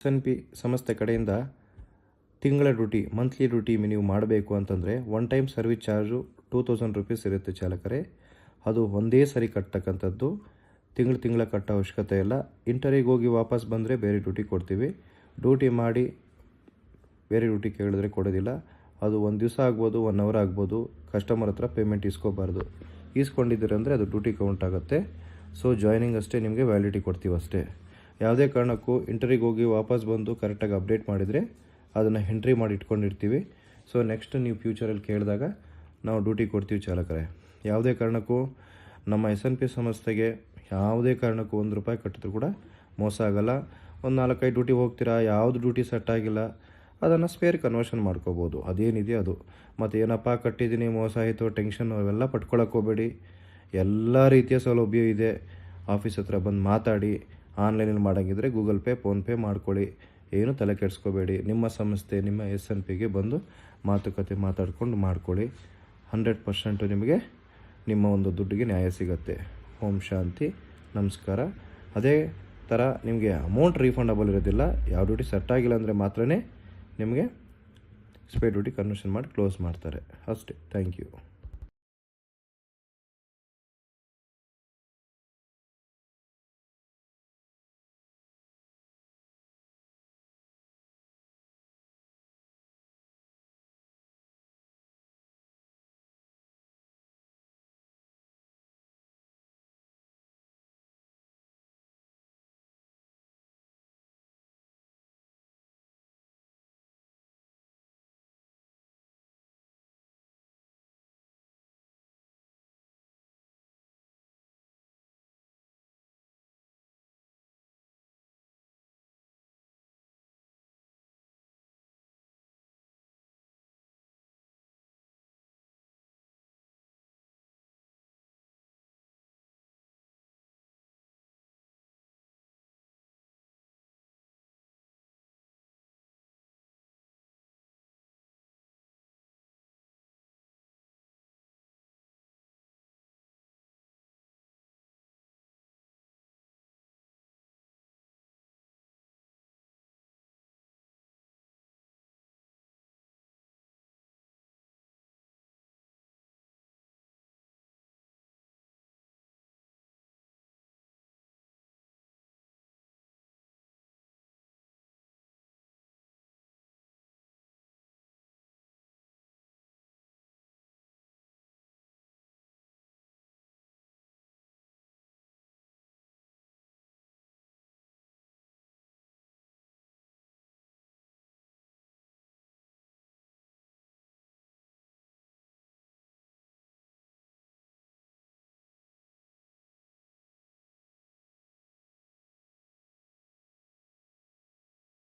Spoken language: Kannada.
SNP ಸಂಸ್ಥೆ ಕಡೆಯಿಂದ ತಿಂಗಳ ಡ್ಯೂಟಿ ಮಂತ್ಲಿ ಡ್ಯೂಟಿ ನೀವು ಮಾಡಬೇಕು ಅಂತಂದರೆ one time service charge 2000 rupees ಇರುತ್ತೆ ಚಾಲಕರೇ. ಅದು ಒಂದೇ ಸರಿ ಕಟ್ಟತಕ್ಕಂಥದ್ದು. ತಿಂಗಳ ಕಟ್ಟೋ ಅವಶ್ಯಕತೆ ಇಲ್ಲ. ಇಂಟರಿಗೆ ಹೋಗಿ ವಾಪಸ್ ಬಂದರೆ ಬೇರೆ ಡ್ಯೂಟಿ ಕೊಡ್ತೀವಿ. ಡ್ಯೂಟಿ ಮಾಡಿ ಬೇರೆ ಡ್ಯೂಟಿ ಕೇಳಿದ್ರೆ ಕೊಡೋದಿಲ್ಲ. ಅದು ಒಂದು ದಿವಸ ಆಗ್ಬೋದು, 1 ಅವರ್ ಆಗ್ಬೋದು. ಕಸ್ಟಮರ್ ಹತ್ರ ಪೇಮೆಂಟ್ ಇಸ್ಕೋಬಾರ್ದು. ಈಸ್ಕೊಂಡಿದ್ದೀರಂದರೆ ಅದು ಡ್ಯೂಟಿ ಕೌಂಟ್ ಆಗುತ್ತೆ. ಸೊ ಜಾಯ್ನಿಂಗ್ ಅಷ್ಟೇ ನಿಮಗೆ ವ್ಯಾಲಿಡಿಟಿ ಕೊಡ್ತೀವಿ ಅಷ್ಟೇ. ಯಾವುದೇ ಕಾರಣಕ್ಕೂ ಇಂಟರಿಗೆ ಹೋಗಿ ವಾಪಸ್ ಬಂದು ಕರೆಕ್ಟಾಗಿ ಅಪ್ಡೇಟ್ ಮಾಡಿದರೆ ಅದನ್ನು ಎಂಟ್ರಿ ಮಾಡಿ ಇಟ್ಕೊಂಡಿರ್ತೀವಿ. ಸೊ ನೆಕ್ಸ್ಟ್ ನೀವು ಫ್ಯೂಚರಲ್ಲಿ ಕೇಳಿದಾಗ ನಾವು ಡ್ಯೂಟಿ ಕೊಡ್ತೀವಿ ಚಾಲಕರೇ. ಯಾವುದೇ ಕಾರಣಕ್ಕೂ ನಮ್ಮ SNP ಸಂಸ್ಥೆಗೆ ಯಾವುದೇ ಕಾರಣಕ್ಕೂ 1 ರೂಪಾಯಿ ಕಟ್ಟಿದ್ರು ಕೂಡ ಮೋಸ ಆಗಲ್ಲ. ಒಂದು 4-5 ಡ್ಯೂಟಿ ಹೋಗ್ತೀರಾ, ಯಾವುದು ಡ್ಯೂಟಿ ಸೆಟ್ ಆಗಿಲ್ಲ, ಅದನ್ನು ಸ್ಪೇರ್ ಕನ್ವರ್ಷನ್ ಮಾಡ್ಕೋಬೋದು. ಅದೇನಿದೆ ಅದು. ಮತ್ತು ಏನಪ್ಪ ಕಟ್ಟಿದ್ದೀನಿ ಮೋಸ ಆಯಿತು ಟೆನ್ಷನ್ ಅವೆಲ್ಲ ಪಟ್ಕೊಳಕ್ಕೆ ಹೋಗಬೇಡಿ. ಎಲ್ಲ ರೀತಿಯ ಸೌಲಭ್ಯ ಇದೆ. ಆಫೀಸ್ ಹತ್ರ ಬಂದು ಮಾತಾಡಿ. ಆನ್ಲೈನಲ್ಲಿ ಮಾಡೋಂಗಿದ್ರೆ ಗೂಗಲ್ ಪೇ, ಫೋನ್ಪೇ ಮಾಡ್ಕೊಳ್ಳಿ. ಏನು ತಲೆ ಕೆಡಿಸ್ಕೋಬೇಡಿ. ನಿಮ್ಮ ಸಂಸ್ಥೆ ನಿಮ್ಮ SNPಗೆ ಬಂದು ಮಾತುಕತೆ ಮಾತಾಡ್ಕೊಂಡು ಮಾಡ್ಕೊಳ್ಳಿ. 100% ನಿಮಗೆ ನಿಮ್ಮ ಒಂದು ದುಡ್ಡಿಗೆ ನ್ಯಾಯ ಸಿಗುತ್ತೆ. ಓಂ ಶಾಂತಿ. ನಮಸ್ಕಾರ. ಅದೇ ಥರ ನಿಮಗೆ ಅಮೌಂಟ್ ರೀಫಂಡಬಲ್ ಇರೋದಿಲ್ಲ. ಯಾವ ಡ್ಯೂಟಿ ಸೆಟ್ ಆಗಿಲ್ಲ ಅಂದರೆ ಮಾತ್ರ ನಿಮಗೆ ಸ್ಪೇರ್ ಡ್ಯೂಟಿ ಕನ್ವರ್ಷನ್ ಮಾಡಿ ಕ್ಲೋಸ್ ಮಾಡ್ತಾರೆ ಅಷ್ಟೇ. Thank you.